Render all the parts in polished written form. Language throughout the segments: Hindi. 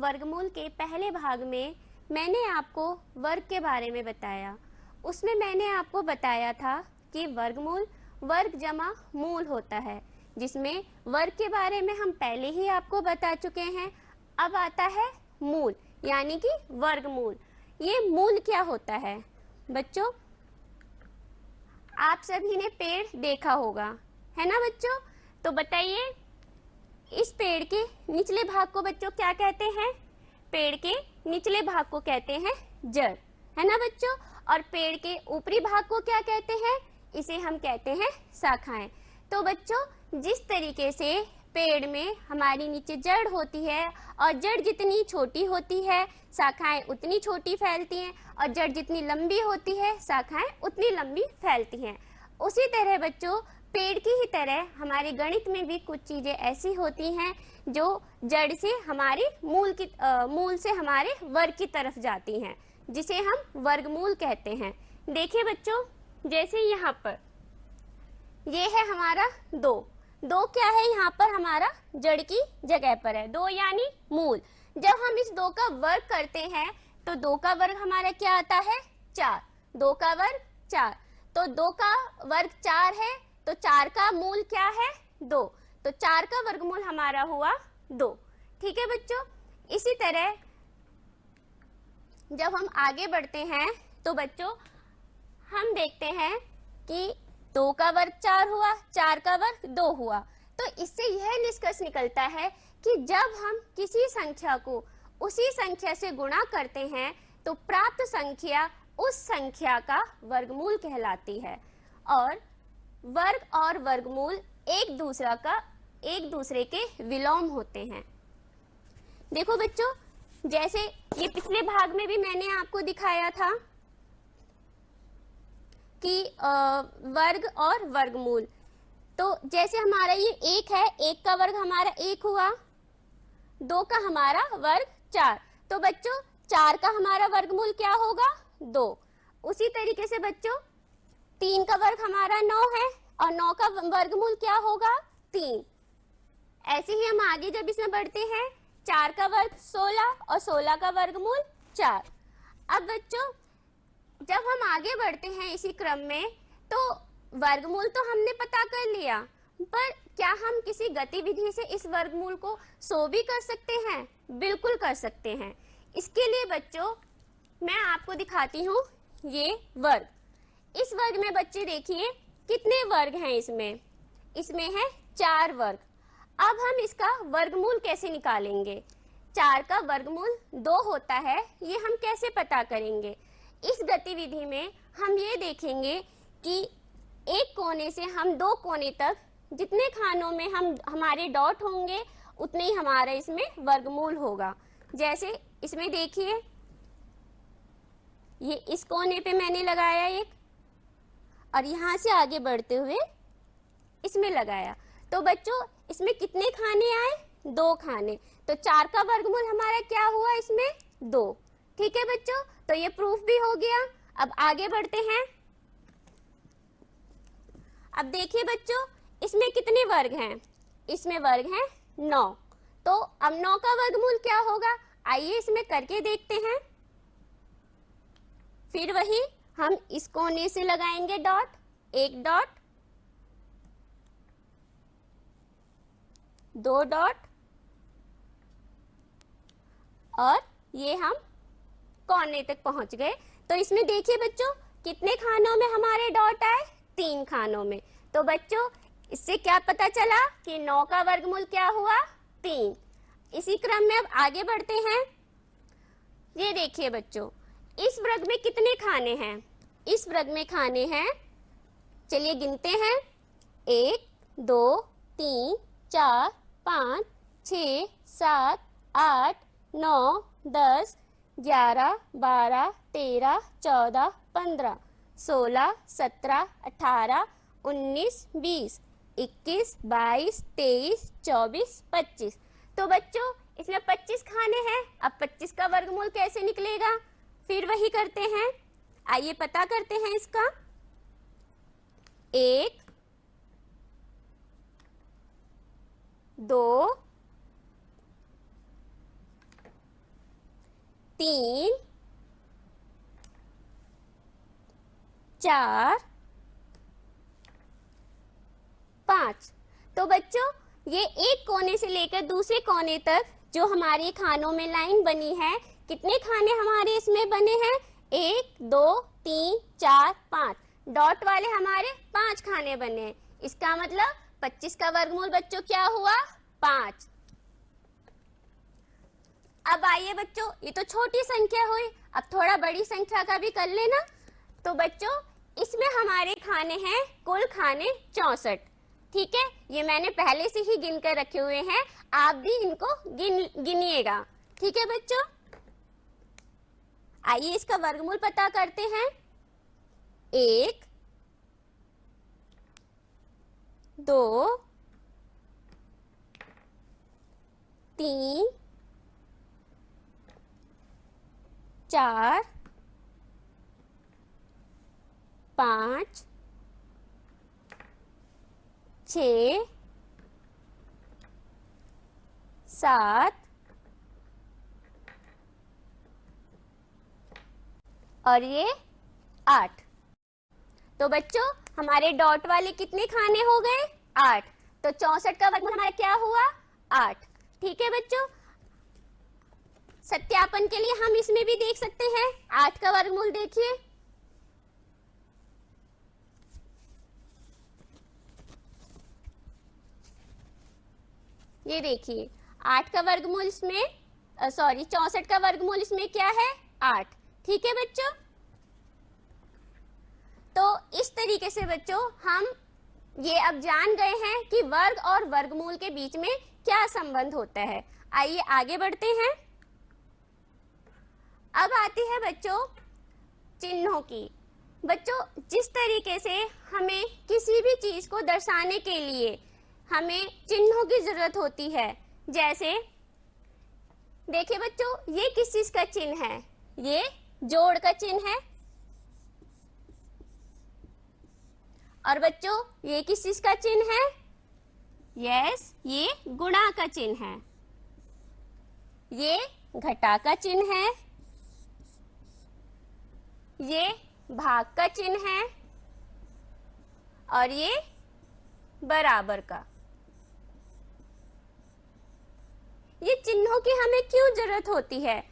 वर्गमूल के पहले भाग में मैंने आपको वर्ग के बारे में बताया। उसमें मैंने आपको बताया था कि वर्गमूल वर्ग जमा मूल होता है, जिसमें वर्ग के बारे में हम पहले ही आपको बता चुके हैं। अब आता है मूल, यानी कि वर्गमूल। ये मूल क्या होता है बच्चों? आप सभी ने पेड़ देखा होगा, है ना बच्चों? तो बताइए, इस पेड़ के निचले भाग को बच्चों क्या कहते हैं? पेड़ के निचले भाग को कहते हैं जड़, है ना बच्चों? और पेड़ के ऊपरी भाग को क्या कहते हैं? इसे हम कहते हैं शाखाएं। तो बच्चों, जिस तरीके से पेड़ में हमारी नीचे जड़ होती है और जड़ जितनी छोटी होती है शाखाएं उतनी छोटी फैलती हैं, और जड़ जितनी लंबी होती है शाखाएं उतनी लंबी फैलती हैं। उसी तरह बच्चों, पेड़ की ही तरह हमारे गणित में भी कुछ चीजें ऐसी होती हैं जो जड़ से हमारे मूल से हमारे वर्ग की तरफ जाती हैं, जिसे हम वर्गमूल कहते हैं। देखिए बच्चों, जैसे यहाँ पर ये है हमारा दो क्या है यहाँ पर? हमारा जड़ की जगह पर है, दो यानी मूल। जब हम इस दो का वर्ग करते हैं तो दो का वर्ग हमारा क्या आता है? 4। दो का वर्ग 4, तो दो का वर्ग 4 है, तो 4 का मूल क्या है? 2। तो 4 का वर्गमूल हमारा हुआ 2। ठीक है बच्चों? इसी तरह जब हम आगे बढ़ते हैं तो बच्चों हम देखते हैं कि 2 का वर्ग 4 हुआ, 4 का वर्ग 2 हुआ। तो इससे यह निष्कर्ष निकलता है कि जब हम किसी संख्या को उसी संख्या से गुणा करते हैं तो प्राप्त संख्या उस संख्या का वर्गमूल कहलाती है। और वर्ग और वर्गमूल एक दूसरे के विलोम होते हैं। देखो बच्चों, जैसे ये पिछले भाग में भी मैंने आपको दिखाया था कि वर्ग और वर्गमूल। तो जैसे हमारा ये 1 है, 1 का वर्ग हमारा 1 हुआ, 2 का हमारा वर्ग 4। तो बच्चों 4 का हमारा वर्गमूल क्या होगा? 2। उसी तरीके से बच्चों 3 का वर्ग हमारा 9 है और 9 का वर्गमूल क्या होगा? 3। ऐसे ही हम आगे जब इसमें बढ़ते हैं, 4 का वर्ग 16 और 16 का वर्गमूल 4। अब बच्चों जब हम आगे बढ़ते हैं इसी क्रम में, तो वर्गमूल तो हमने पता कर लिया, पर क्या हम किसी गतिविधि से इस वर्गमूल को 100 भी कर सकते हैं? बिल्कुल कर सकते हैं। इसके लिए बच्चों मैं आपको दिखाती हूँ ये वर्ग। इस वर्ग में बच्चे देखिए कितने वर्ग हैं इसमें है 4 वर्ग। अब हम इसका वर्गमूल कैसे निकालेंगे? 4 का वर्गमूल 2 होता है, ये हम कैसे पता करेंगे? इस गतिविधि में हम ये देखेंगे कि एक कोने से हम 2 कोने तक जितने खानों में हमारे डॉट होंगे उतने ही हमारा इसमें वर्गमूल होगा। जैसे इसमें देखिए, ये इस कोने पे मैंने लगाया एक, और यहां से आगे बढ़ते हुए इसमें लगाया। तो बच्चों इसमें कितने खाने आए? 2 खाने। तो 4 का वर्गमूल हमारा क्या हुआ? इसमें 2। ठीक है बच्चों, तो ये प्रूफ भी हो गया। अब आगे बढ़ते हैं। अब देखिए बच्चों, इसमें कितने वर्ग हैं? इसमें वर्ग हैं 9। तो अब 9 का वर्गमूल क्या होगा? आइए इसमें करके देखते हैं। फिर वही हम इस कोने से लगाएंगे डॉट, एक डॉट, 2 डॉट, और ये हम कोने तक पहुंच गए। तो इसमें देखिए बच्चों कितने खानों में हमारे डॉट आए? 3 खानों में। तो बच्चों इससे क्या पता चला कि 9 का वर्गमूल क्या हुआ? 3। इसी क्रम में अब आगे बढ़ते हैं। ये देखिए बच्चों, इस वर्ग में कितने खाने हैं? इस वर्ग में खाने हैं, चलिए गिनते हैं, 1 2 3 4 5 6 7 8 9 10 11 12 13 14 15 16 17 18 19 20 21 22 23 24 25। तो बच्चों इसमें 25 खाने हैं। अब 25 का वर्गमूल कैसे निकलेगा? फिर वही करते हैं, आइए पता करते हैं इसका। 1 2 3 4 5। तो बच्चों ये एक कोने से लेकर दूसरे कोने तक जो हमारे खानों में लाइन बनी है, कितने खाने हमारे इसमें बने हैं? 1 2 3 4 5। डॉट वाले हमारे 5 खाने बने हैं। इसका मतलब 25 का वर्गमूल बच्चों क्या हुआ? 5। अब आइए बच्चों, ये तो छोटी संख्या हुई, अब थोड़ा बड़ी संख्या का भी कर लेना। तो बच्चों इसमें हमारे खाने हैं कुल खाने 64। ठीक है, ये मैंने पहले से ही गिन कर रखे हुए हैं, आप भी इनको गिनिएगा। ठीक है बच्चों, आइए इसका वर्गमूल पता करते हैं। 1 2 3 4 5 6 7 और ये 8। तो बच्चों हमारे डॉट वाले कितने खाने हो गए? 8। तो 64 का वर्गमूल हमारा क्या हुआ? 8। ठीक है बच्चों, सत्यापन के लिए हम इसमें भी देख सकते हैं। 8 का वर्गमूल देखिए, ये देखिए 8 का वर्गमूल इसमें 64 का वर्गमूल इसमें क्या है? 8। ठीक है बच्चों, तो इस तरीके से बच्चों हम ये अब जान गए हैं कि वर्ग और वर्गमूल के बीच में क्या संबंध होता है। आइए आगे बढ़ते हैं। अब आती है बच्चों चिन्हों की। बच्चों जिस तरीके से हमें किसी भी चीज को दर्शाने के लिए हमें चिन्हों की जरूरत होती है, जैसे देखिए बच्चों ये किस चीज का चिन्ह है? ये जोड़ का चिन्ह है। और बच्चों ये किस चीज का चिन्ह है? यस, ये गुणा का चिन्ह है। ये घटा का चिन्ह है। ये भाग का चिन्ह है। और ये बराबर का। ये चिन्हों की हमें क्यों जरूरत होती है?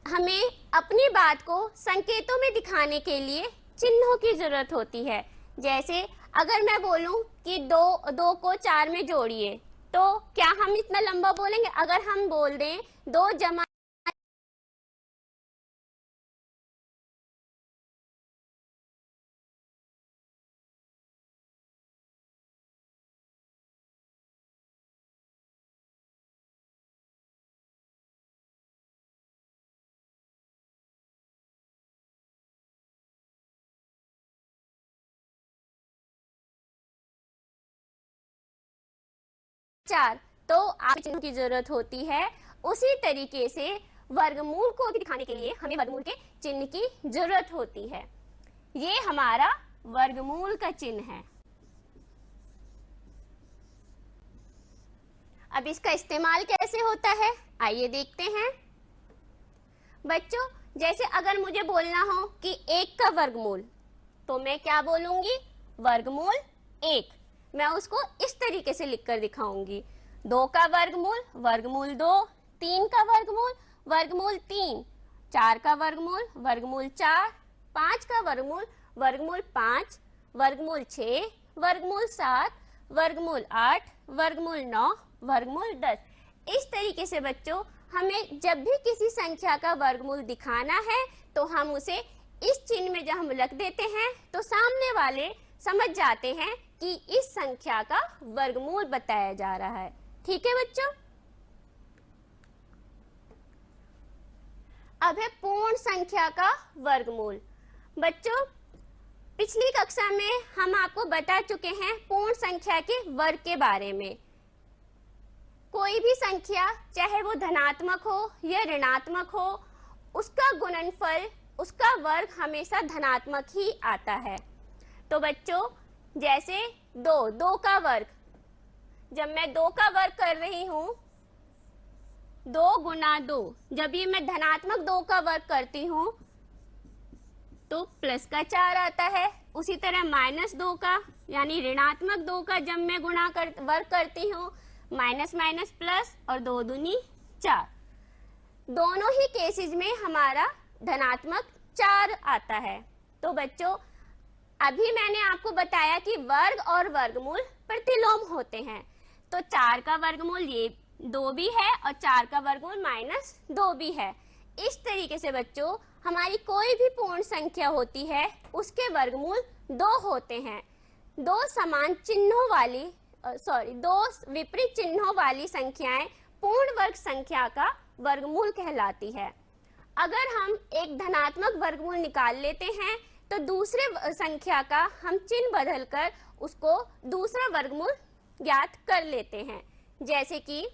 हमें अपनी बात को संकेतों में दिखाने के लिए चिन्हों की जरूरत होती है। जैसे अगर मैं बोलूं कि 2 को 4 में जोड़िए, तो क्या हम इतना लंबा बोलेंगे? अगर हम बोल दें 2 जमा 4, तो आप चिन्ह की जरूरत होती है। उसी तरीके से वर्गमूल को भी दिखाने के लिए हमें वर्गमूल के चिन्ह की जरूरत होती है। ये हमारा वर्गमूल का चिन्ह है। अब इसका इस्तेमाल कैसे होता है आइए देखते हैं। बच्चों जैसे अगर मुझे बोलना हो कि 1 का वर्गमूल, तो मैं क्या बोलूंगी? वर्गमूल 1। मैं उसको इस तरीके से लिखकर दिखाऊंगी। 2 का वर्गमूल, वर्गमूल 2। 3 का वर्गमूल, वर्गमूल 3। 4 का वर्गमूल, वर्गमूल 4। 5 का वर्गमूल, वर्गमूल 5। वर्गमूल 6, वर्गमूल 7, वर्गमूल 8, वर्गमूल 9, वर्गमूल 10। इस तरीके से बच्चों हमें जब भी किसी संख्या का वर्गमूल दिखाना है तो हम उसे इस चिन्ह में जब हम रख देते हैं तो सामने वाले समझ जाते हैं कि इस संख्या का वर्गमूल बताया जा रहा है। ठीक है बच्चों, अब है पूर्ण संख्या का वर्गमूल। बच्चों पिछली कक्षा में हम आपको बता चुके हैं पूर्ण संख्या के वर्ग के बारे में। कोई भी संख्या चाहे वो धनात्मक हो या ऋणात्मक हो, उसका गुणनफल, उसका वर्ग हमेशा धनात्मक ही आता है। तो बच्चों जैसे 2 का वर्ग, जब मैं 2 का वर्ग कर रही हूं, 2 गुना 2, जब ये मैं धनात्मक 2 का वर्ग करती हूँ तो प्लस का 4 आता है। उसी तरह -2 का यानी ऋणात्मक 2 का जब मैं वर्ग करती हूँ, माइनस माइनस प्लस और 2 दूनी 4। दोनों ही केसेस में हमारा धनात्मक 4 आता है। तो बच्चों अभी मैंने आपको बताया कि वर्ग और वर्गमूल प्रतिलोम होते हैं। तो 4 का वर्गमूल ये 2 भी है और 4 का वर्गमूल -2 भी है। इस तरीके से बच्चों हमारी कोई भी पूर्ण संख्या होती है उसके वर्गमूल 2 होते हैं। 2 समान चिन्हों वाली दो विपरीत चिन्हों वाली संख्याएं पूर्ण वर्ग संख्या का वर्गमूल कहलाती है। अगर हम एक धनात्मक वर्गमूल निकाल लेते हैं तो दूसरे संख्या का हम चिन्ह बदलकर उसको दूसरा वर्गमूल ज्ञात कर लेते हैं। जैसे कि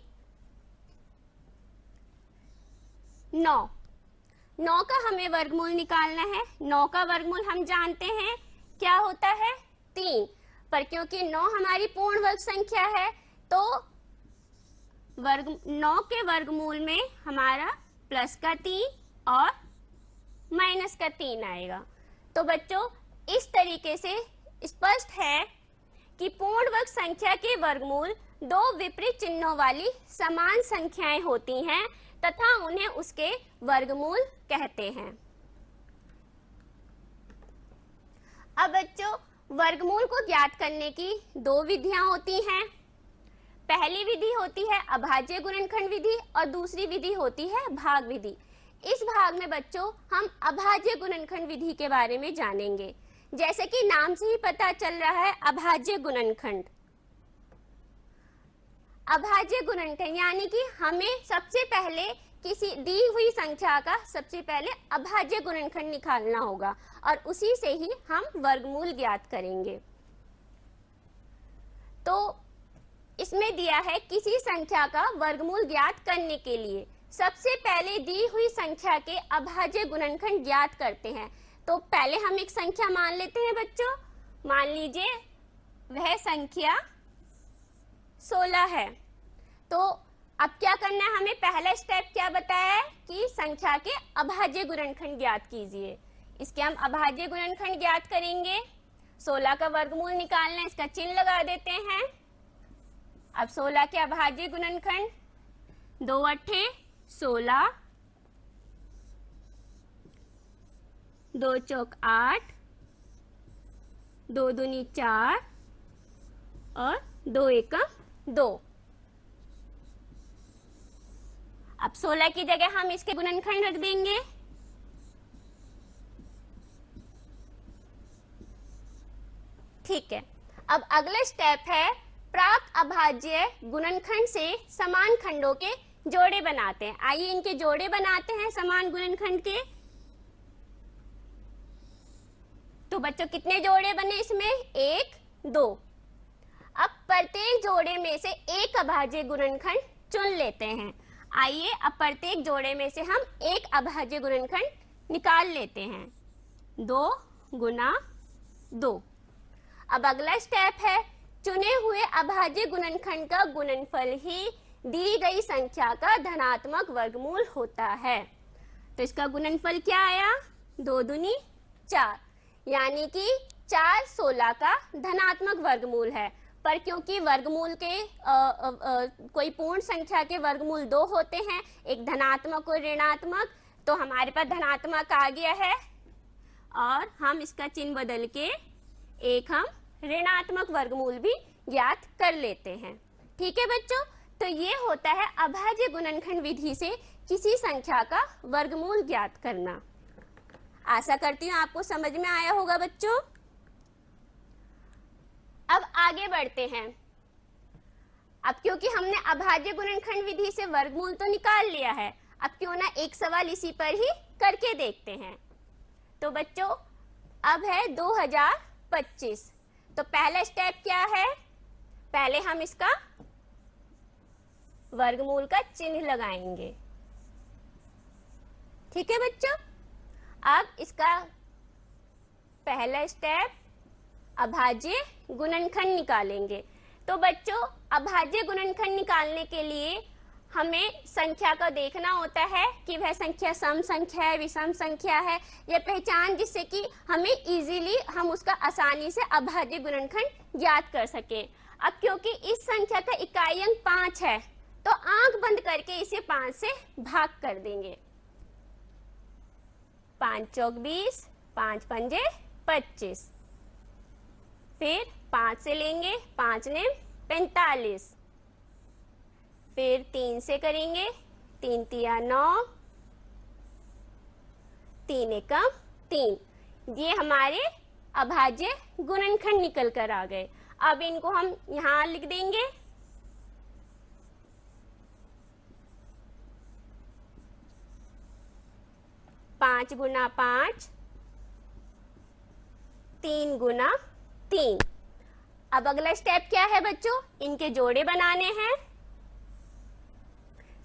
9 का हमें वर्गमूल निकालना है। 9 का वर्गमूल हम जानते हैं क्या होता है, 3। पर क्योंकि 9 हमारी पूर्ण वर्ग संख्या है तो 9 के वर्गमूल में हमारा प्लस का 3 और माइनस का 3 आएगा। तो बच्चों इस तरीके से स्पष्ट है कि पूर्ण वर्ग संख्या के वर्गमूल 2 विपरीत चिन्हों वाली समान संख्याएं होती हैं तथा उन्हें उसके वर्गमूल कहते हैं। अब बच्चों वर्गमूल को ज्ञात करने की 2 विधियां होती हैं। पहली विधि होती है अभाज्य गुणनखंड विधि और दूसरी विधि होती है भाग विधि। इस भाग में बच्चों हम अभाज्य गुणनखंड विधि के बारे में जानेंगे। जैसे कि नाम से ही पता चल रहा है अभाज्य गुणनखंड। अभाज्य गुणनखंड यानी कि हमें सबसे पहले किसी दी हुई संख्या का सबसे पहले अभाज्य गुणनखंड निकालना होगा और उसी से ही हम वर्गमूल ज्ञात करेंगे। तो इसमें दिया है किसी संख्या का वर्गमूल ज्ञात करने के लिए सबसे पहले दी हुई संख्या के अभाज्य गुणनखंड ज्ञात करते हैं। तो पहले हम एक संख्या मान लेते हैं बच्चों। मान लीजिए वह संख्या 16 है। तो अब क्या करना है, हमें पहला स्टेप क्या बताया है कि संख्या के अभाज्य गुणनखंड ज्ञात कीजिए। इसके हम अभाज्य गुणनखंड ज्ञात करेंगे। 16 का वर्गमूल निकालना है, इसका चिन्ह लगा देते हैं। अब 16 के अभाज्य गुणनखंड 2 अट्ठे 16, 2 चौक 8, 2 दूनी 4 और 2 एकम 2। अब 16 की जगह हम इसके गुणनखंड रख देंगे। ठीक है। अब अगला स्टेप है प्राप्त अभाज्य गुणनखंड से समान खंडों के जोड़े बनाते हैं। आइए इनके जोड़े बनाते हैं समान गुणनखंड के। तो बच्चों कितने जोड़े बने इसमें, 1 2। अब प्रत्येक जोड़े में से एक अभाज्य गुणनखंड चुन लेते हैं। आइए अब प्रत्येक जोड़े में से हम एक अभाज्य गुणनखंड निकाल लेते हैं। 2 गुना 2। अब अगला स्टेप है चुने हुए अभाज्य गुणनखंड का गुणनफल ही दी गई संख्या का धनात्मक वर्गमूल होता है। तो इसका गुणनफल क्या आया, 2 दूनी 4, यानी कि 4 16 का धनात्मक वर्गमूल है। पर क्योंकि वर्गमूल के कोई पूर्ण संख्या के वर्गमूल 2 होते हैं, एक धनात्मक और ऋणात्मक, तो हमारे पास धनात्मक आ गया है और हम इसका चिन्ह बदल के एक हम ऋणात्मक वर्गमूल भी ज्ञात कर लेते हैं। ठीक है बच्चों, तो ये होता है अभाज्य गुणनखंड विधि से किसी संख्या का वर्गमूल ज्ञात करना। आशा करती हूँ आपको समझ में आया होगा बच्चों। अब आगे बढ़ते हैं। अब क्योंकि हमने अभाज्य गुणनखंड विधि से वर्गमूल तो निकाल लिया है, अब क्यों ना एक सवाल इसी पर ही करके देखते हैं। तो बच्चों अब है 2025। तो पहला स्टेप क्या है, पहले हम इसका वर्गमूल का चिन्ह लगाएंगे। ठीक है बच्चों, अब इसका पहला स्टेप अभाज्य गुणनखंड निकालेंगे। तो बच्चों अभाज्य गुणनखंड निकालने के लिए हमें संख्या का देखना होता है कि वह संख्या सम संख्या है, विषम संख्या है, यह पहचान जिससे कि हमें इजीली हम उसका आसानी से अभाज्य गुणनखंड ज्ञात कर सकें। अब क्योंकि इस संख्या का इकाई अंक 5 है तो आंख बंद करके इसे 5 से भाग कर देंगे। 5 चौक 20, 5 पंजे 25, फिर 5 से लेंगे, 5 ने 45, फिर 3 से करेंगे, 3 तिया 9, 3 एकम 3। ये हमारे अभाज्य गुणनखंड निकल कर आ गए। अब इनको हम यहां लिख देंगे। पांच गुना 5, 3 गुना 3। अब अगला स्टेप क्या है बच्चों? इनके जोड़े बनाने हैं।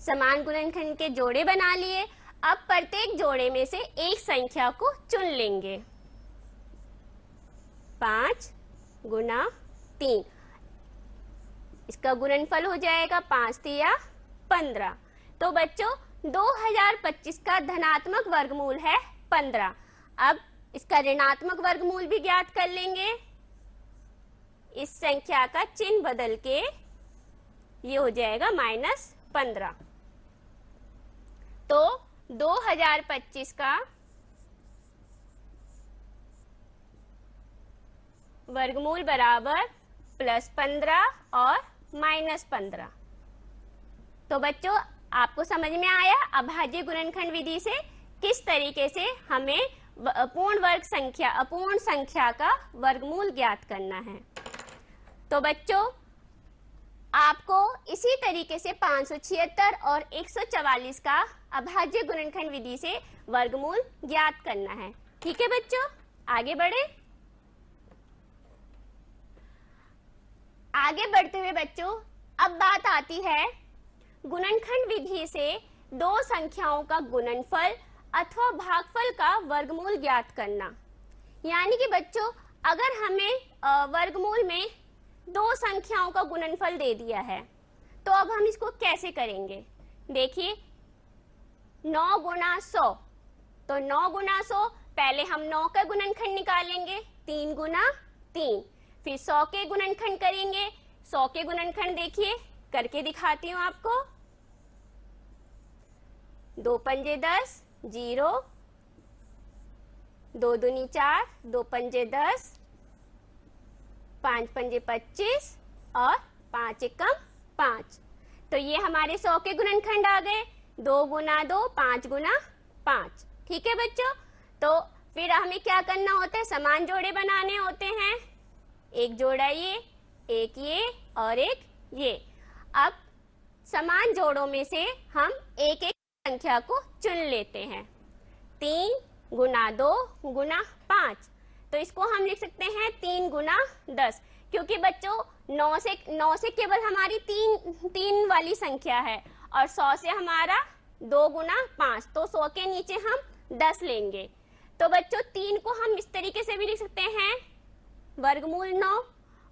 समान गुणनखंड के जोड़े बना लिए। अब प्रत्येक जोड़े में से एक संख्या को चुन लेंगे। 5 गुना 3, इसका गुणनफल हो जाएगा 5 तिया 15। तो बच्चों 2025 का धनात्मक वर्गमूल है 15। अब इसका ऋणात्मक वर्गमूल भी ज्ञात कर लेंगे। इस संख्या का चिन्ह बदल के ये हो जाएगा -15। तो 2025 का वर्गमूल बराबर +15 और -15। तो बच्चों आपको समझ में आया अभाज्य गुणनखंड विधि से किस तरीके से हमें अपूर्ण संख्या का वर्गमूल ज्ञात करना है। तो बच्चों आपको इसी तरीके से 576 और 144 का अभाज्य गुणनखंड विधि से वर्गमूल ज्ञात करना है। ठीक है बच्चों, आगे बढ़े। आगे बढ़ते हुए बच्चों अब बात आती है गुणनखंड विधि से दो संख्याओं का गुणनफल अथवा भागफल का वर्गमूल ज्ञात करना। यानी कि बच्चों अगर हमें वर्गमूल में दो संख्याओं का गुणनफल दे दिया है तो अब हम इसको कैसे करेंगे। देखिए 9 गुना 100, तो 9 गुना 100 पहले हम 9 का गुणनखंड निकालेंगे 3 गुना 3, फिर 100 के गुणनखंड करेंगे। 100 के गुणनखंड देखिए करके दिखाती हूं आपको। 2 पंजे 10, 0, 2 दूनी 4, 2 पंजे 10, 5 पंजे 25 और 5 एकम 5। तो ये हमारे 100 के गुणनखंड आ गए। 2 गुना 2, 5 गुना 5। ठीक है बच्चों, तो फिर हमें क्या करना होता है, समान जोड़े बनाने होते हैं। एक जोड़ा ये, एक ये और एक ये। अब समान जोड़ों में से हम एक एक संख्या को चुन लेते हैं। 3 गुना 2 गुना 5, तो इसको हम लिख सकते हैं 3 गुना 10, क्योंकि बच्चों 9 से केवल हमारी 3 वाली संख्या है और 100 से हमारा 2 गुना 5, तो 100 के नीचे हम 10 लेंगे। तो बच्चों 3 को हम इस तरीके से भी लिख सकते हैं वर्गमूल 9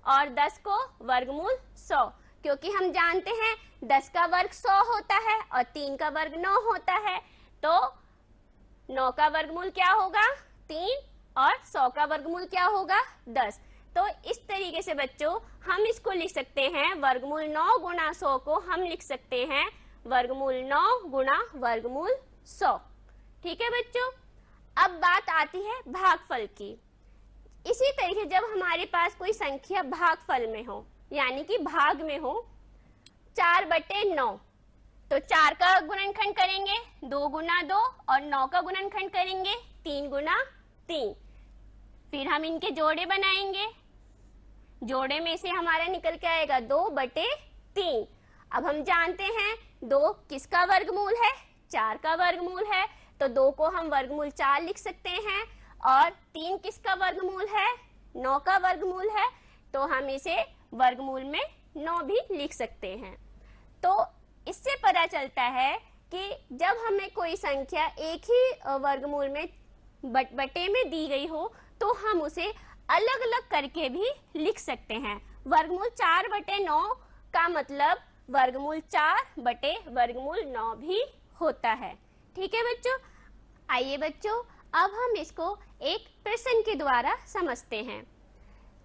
और 10 को वर्गमूल 100, क्योंकि हम जानते हैं 10 का वर्ग 100 होता है और 3 का वर्ग 9 होता है। तो 9 का वर्गमूल क्या होगा 3 और 100 का वर्गमूल क्या होगा 10। तो इस तरीके से बच्चों हम इसको लिख सकते हैं वर्गमूल 9 गुना 100 को हम लिख सकते हैं वर्गमूल 9 गुना वर्गमूल 100। ठीक है बच्चों, अब बात आती है भागफल की। इसी तरीके जब हमारे पास कोई संख्या भागफल में हो यानी कि भाग में हो 4/9, तो 4 का गुणनखंड करेंगे 2 गुना 2 और 9 का गुणनखंड करेंगे 3 गुना 3। फिर हम इनके जोड़े बनाएंगे। जोड़े में से हमारा निकल के आएगा 2/3। अब हम जानते हैं 2 किसका वर्गमूल है, 4 का वर्गमूल है, तो 2 को हम वर्गमूल 4 लिख सकते हैं। और 3 किसका वर्गमूल है, 9 का वर्गमूल है, तो हम इसे वर्गमूल में 9 भी लिख सकते हैं। तो इससे पता चलता है कि जब हमें कोई संख्या एक ही वर्गमूल में बटे में दी गई हो तो हम उसे अलग अलग करके भी लिख सकते हैं। वर्गमूल 4/9 का मतलब वर्गमूल 4 बटे वर्गमूल 9 भी होता है। ठीक है बच्चों, आइए बच्चों अब हम इसको एक प्रश्न के द्वारा समझते हैं।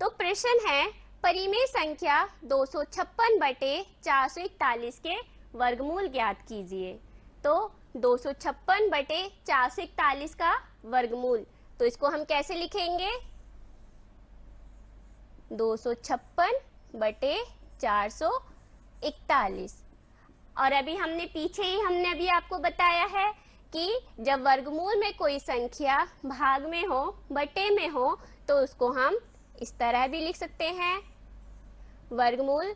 तो प्रश्न है, परिमेय संख्या 256 बटे 441 के वर्गमूल ज्ञात कीजिए। तो 256 बटे 441 का वर्गमूल, तो इसको हम कैसे लिखेंगे? 256 बटे 441। और अभी हमने अभी आपको बताया है कि जब वर्गमूल में कोई संख्या भाग में हो, बटे में हो, तो उसको हम इस तरह भी लिख सकते हैं, वर्गमूल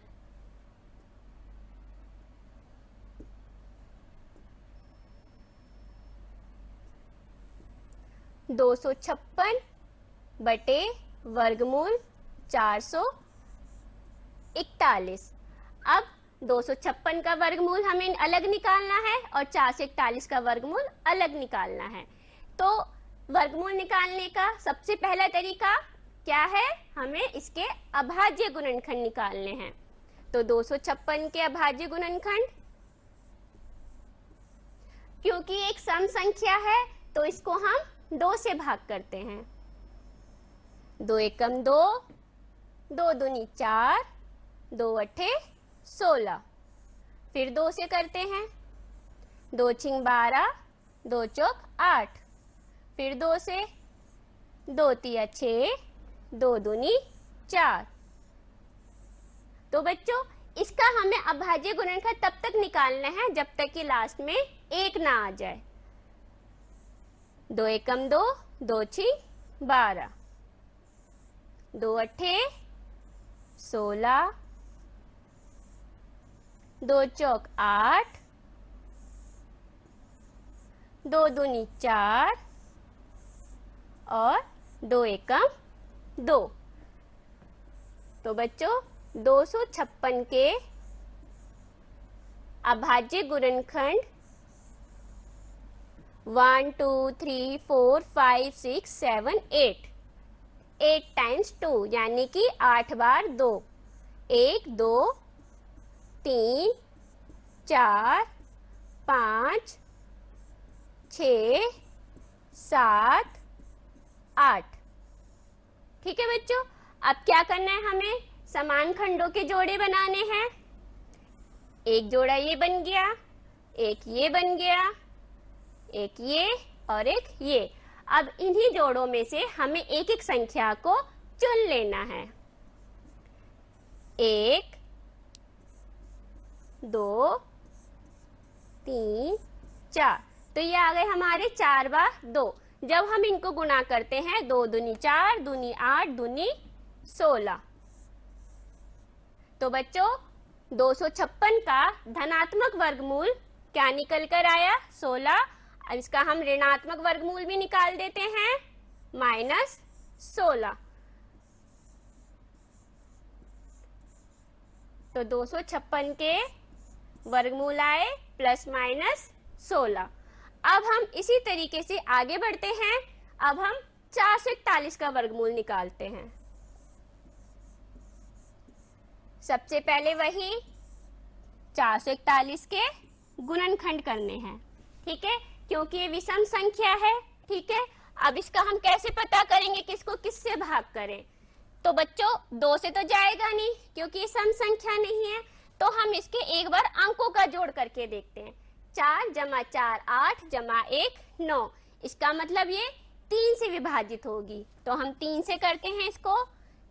256 बटे वर्गमूल 441। अब 256 का वर्गमूल हमें अलग निकालना है और 441 का वर्गमूल अलग निकालना है। तो वर्गमूल निकालने का सबसे पहला तरीका क्या है? हमें इसके अभाज्य गुणनखंड निकालने हैं। तो 256 के अभाज्य गुणनखंड, क्योंकि एक सम संख्या है तो इसको हम 2 से भाग करते हैं। 2 एकम 2, 2 दूनी 4, 2 अठे 16। फिर 2 से करते हैं, 2 छिंग 12, 2 चौक 8। फिर 2 से, 2 तिया 6, 2 दूनी 4। तो बच्चों इसका हमें अभाज्य गुणनखंड तब तक निकालना है जब तक कि लास्ट में 1 ना आ जाए। 2 एकम 2, 2 छिंग 12, 2 अठे 16, 2 चौक 8, 2 दूनी 4 और 2 एकम 2। तो बच्चों 256 के अभाज्य गुणनखंड 1 2 3 4 5 6 7 8 8 टाइम्स 2 यानी कि 8 बार 2। 1 2 3 4 5 6 7 8। ठीक है बच्चों, अब क्या करना है? हमें समान खंडों के जोड़े बनाने हैं। एक जोड़ा ये बन गया, एक ये बन गया, एक ये और एक ये। अब इन्हीं जोड़ों में से हमें एक एक संख्या को चुन लेना है। 1 2 3 4। तो ये आ गए हमारे 4 बार 2। जब हम इनको गुणा करते हैं, 2 दूनी 4, दूनी 8, दूनी 16। तो बच्चों 256 का धनात्मक वर्गमूल क्या निकल कर आया? 16। अब इसका हम ऋणात्मक वर्गमूल भी निकाल देते हैं, -16। तो 256 के वर्गमूल आए +/- 16। अब हम इसी तरीके से आगे बढ़ते हैं। अब हम 441 का वर्गमूल निकालते हैं। सबसे पहले वही 441 के गुणनखंड करने हैं। ठीक है, क्योंकि ये विषम संख्या है। ठीक है, अब इसका हम कैसे पता करेंगे किसको किससे भाग करें? तो बच्चों 2 से तो जाएगा नहीं क्योंकि ये सम संख्या नहीं है। तो हम इसके एक बार अंकों का जोड़ करके देखते हैं। 4 + 4 8 + 1 9। इसका मतलब ये 3 से विभाजित होगी। तो हम 3 से करते हैं इसको।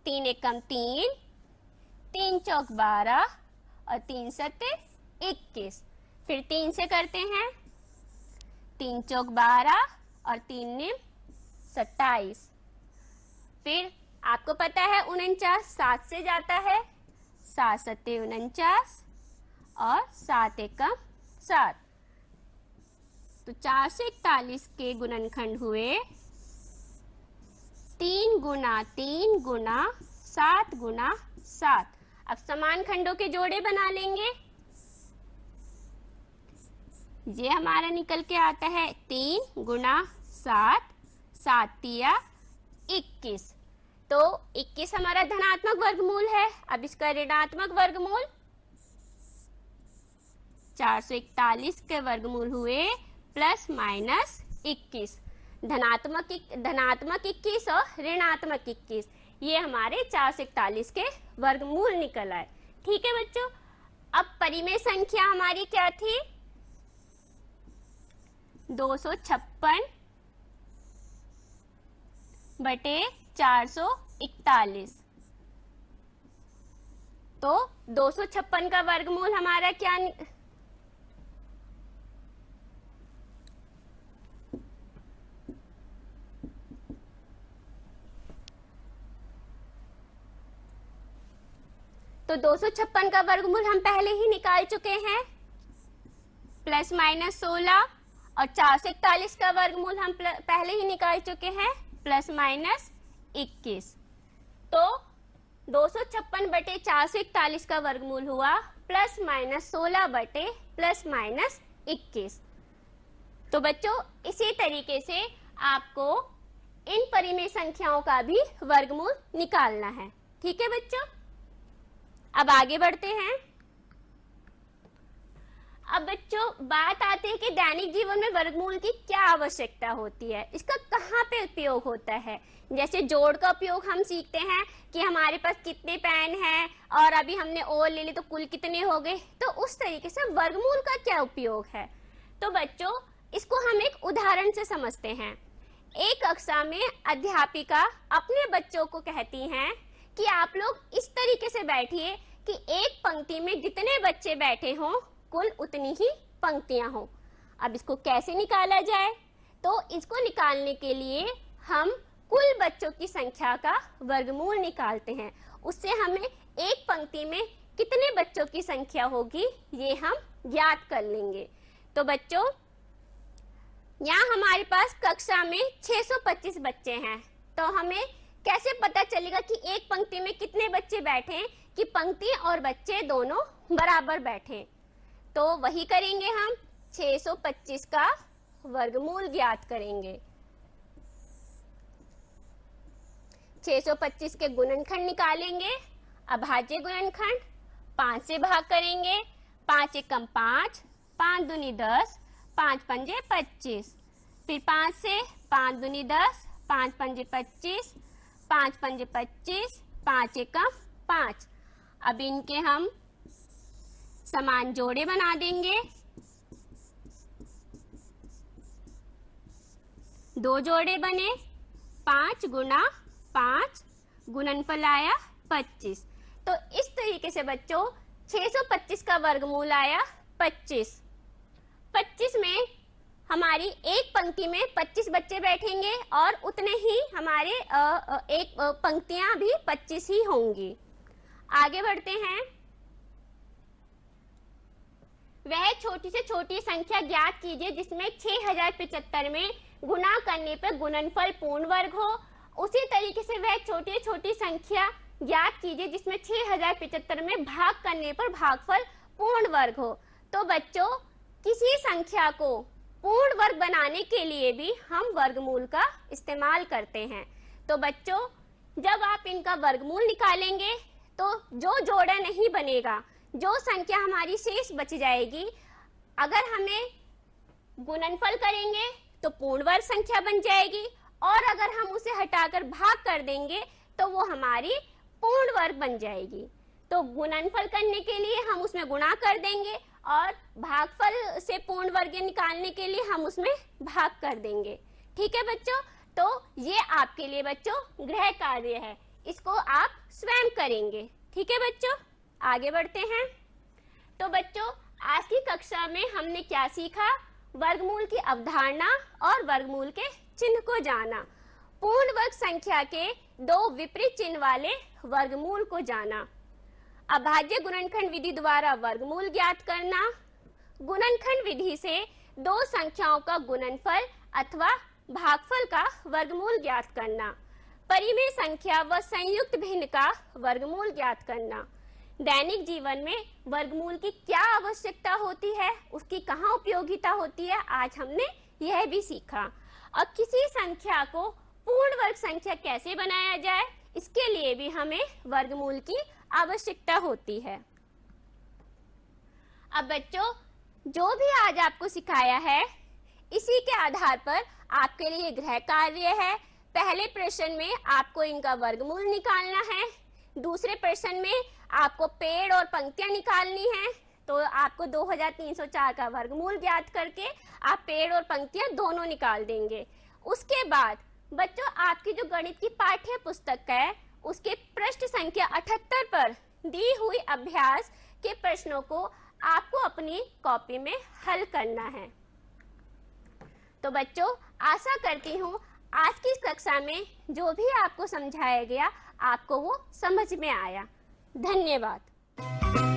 3 एकम 3, 3 चौक 12 और 3 सत्ते 21। फिर 3 से करते हैं, 3 चौक 12 और 3 निम 27। फिर आपको पता है 49 7 से जाता है, 7 सत्ते 49 और 7 एकम 7। तो 441 के गुणनखंड हुए 3 × 3 × 7 × 7। अब समान खंडों के जोड़े बना लेंगे। ये हमारा निकल के आता है 3 × 7, 7 तिया 21। तो 21 हमारा धनात्मक वर्गमूल है। अब इसका ऋणात्मक वर्गमूल 441 के वर्गमूल हुए प्लस माइनस 21। धनात्मक 21 और ऋणात्मक 21, ये हमारे 441 के वर्गमूल निकल आए। ठीक है बच्चों, अब परिमेय संख्या हमारी क्या थी? 256 बटे 441। तो 256 का वर्गमूल हमारा क्या तो 256 का वर्गमूल हम पहले ही निकाल चुके हैं, प्लस माइनस 16, और 441 का वर्गमूल हम पहले ही निकाल चुके हैं, प्लस माइनस 21। तो 256 बटे 441 का वर्गमूल हुआ प्लस माइनस 16 बटे प्लस माइनस 21। तो बच्चों इसी तरीके से आपको इन परिमेय संख्याओं का भी वर्गमूल निकालना है। ठीक है बच्चों, अब आगे बढ़ते हैं। अब बच्चों बात आती है कि दैनिक जीवन में वर्गमूल की क्या आवश्यकता होती है, इसका कहाँ पे उपयोग होता है। जैसे जोड़ का उपयोग हम सीखते हैं कि हमारे पास कितने पेन हैं और अभी हमने और ले ली तो कुल कितने हो गए, तो उस तरीके से वर्गमूल का क्या उपयोग है। तो बच्चों इसको हम एक उदाहरण से समझते हैं। एक कक्षा में अध्यापिका अपने बच्चों को कहती हैं कि आप लोग इस तरीके से बैठिए कि एक पंक्ति में जितने बच्चे बैठे हों कुल उतनी ही पंक्तियां हों। अब इसको कैसे निकाला जाए? तो इसको निकालने के लिए हम कुल बच्चों की संख्या का वर्गमूल निकालते हैं। उससे हमें एक पंक्ति में कितने बच्चों की संख्या होगी ये हम ज्ञात कर लेंगे। तो बच्चों यहाँ हमारे पास कक्षा में 625 बच्चे हैं, तो हमें कैसे पता चलेगा कि एक पंक्ति में कितने बच्चे बैठे, कि पंक्ति और बच्चे दोनों बराबर बैठे। तो वही करेंगे, हम 625 का वर्गमूल ज्ञात करेंगे। 625 के गुणनखंड निकालेंगे, अभाज्य गुणनखंड 5 से भाग करेंगे, 5 एकम 5, 5 दूनी 10, 5 पंजे 25, फिर 5 से 5 दूनी 10, 5 पंजे 25, 5 पंजे 25, 5 एकम 5। अब इनके हम समान जोड़े बना देंगे। 2 जोड़े बने, 5 गुना 5, गुणनफल आया 25। तो इस तरीके से बच्चों 625 का वर्गमूल आया 25। 25 में हमारी एक पंक्ति में 25 बच्चे बैठेंगे और उतने ही हमारे एक पंक्तियां भी 25 ही होंगी। आगे बढ़ते हैं। वह छोटी से छोटी संख्या ज्ञात कीजिए जिसमें 6075 में गुणा करने पर गुणनफल पूर्ण वर्ग हो। उसी तरीके से वह छोटी छोटी संख्या ज्ञात कीजिए जिसमें 6075 में भाग करने पर भागफल पूर्ण वर्ग हो। तो बच्चों किसी संख्या को पूर्ण वर्ग बनाने के लिए भी हम वर्गमूल का इस्तेमाल करते हैं। तो बच्चों जब आप इनका वर्गमूल निकालेंगे तो जो जोड़ा नहीं बनेगा, जो संख्या हमारी शेष बच जाएगी, अगर हमें गुणनफल करेंगे तो पूर्ण वर्ग संख्या बन जाएगी, और अगर हम उसे हटाकर भाग कर देंगे तो वो हमारी पूर्ण वर्ग बन जाएगी। तो गुणनफल करने के लिए हम उसमें गुणा कर देंगे और भागफल से पूर्ण वर्ग निकालने के लिए हम उसमें भाग कर देंगे। ठीक है बच्चों, तो ये आपके लिए बच्चों गृह कार्य है, इसको आप स्वयं करेंगे। ठीक है बच्चों, आगे बढ़ते हैं। तो बच्चों आज की कक्षा में हमने क्या सीखा? वर्गमूल की अवधारणा और वर्गमूल के चिन्ह को जाना, पूर्ण वर्ग संख्या के 2 विपरीत चिन्ह वाले वर्गमूल को जाना, अभाज्य गुणनखंड विधि द्वारा वर्गमूल ज्ञात करना, गुणनखंड विधि से 2 संख्याओं का गुणनफल अथवा भागफल का वर्गमूल ज्ञात करना, परिमेय संख्या व संयुक्त भिन्न का वर्गमूल ज्ञात करना। दैनिक जीवन में वर्गमूल की क्या आवश्यकता होती है, उसकी कहाँ उपयोगिता होती है, आज हमने यह भी सीखा। अब किसी संख्या को पूर्ण वर्ग संख्या कैसे बनाया जाए, इसके लिए भी हमें वर्गमूल की आवश्यकता होती है। अब बच्चों जो भी आज आपको सिखाया है इसी के आधार पर आपके लिए गृह कार्य है। पहले प्रश्न में आपको इनका वर्गमूल निकालना है, दूसरे प्रश्न में आपको पेड़ और पंक्तियां निकालनी है। तो आपको 2304 का वर्गमूल ज्ञात करके आप पेड़ और पंक्तियां दोनों निकाल देंगे। उसके बाद बच्चों आपकी जो गणित की पाठ्य पुस्तक है उसके पृष्ठ संख्या 78 पर दी हुई अभ्यास के प्रश्नों को आपको अपनी कॉपी में हल करना है। तो बच्चों आशा करती हूँ आज की कक्षा में जो भी आपको समझाया गया आपको वो समझ में आया। धन्यवाद।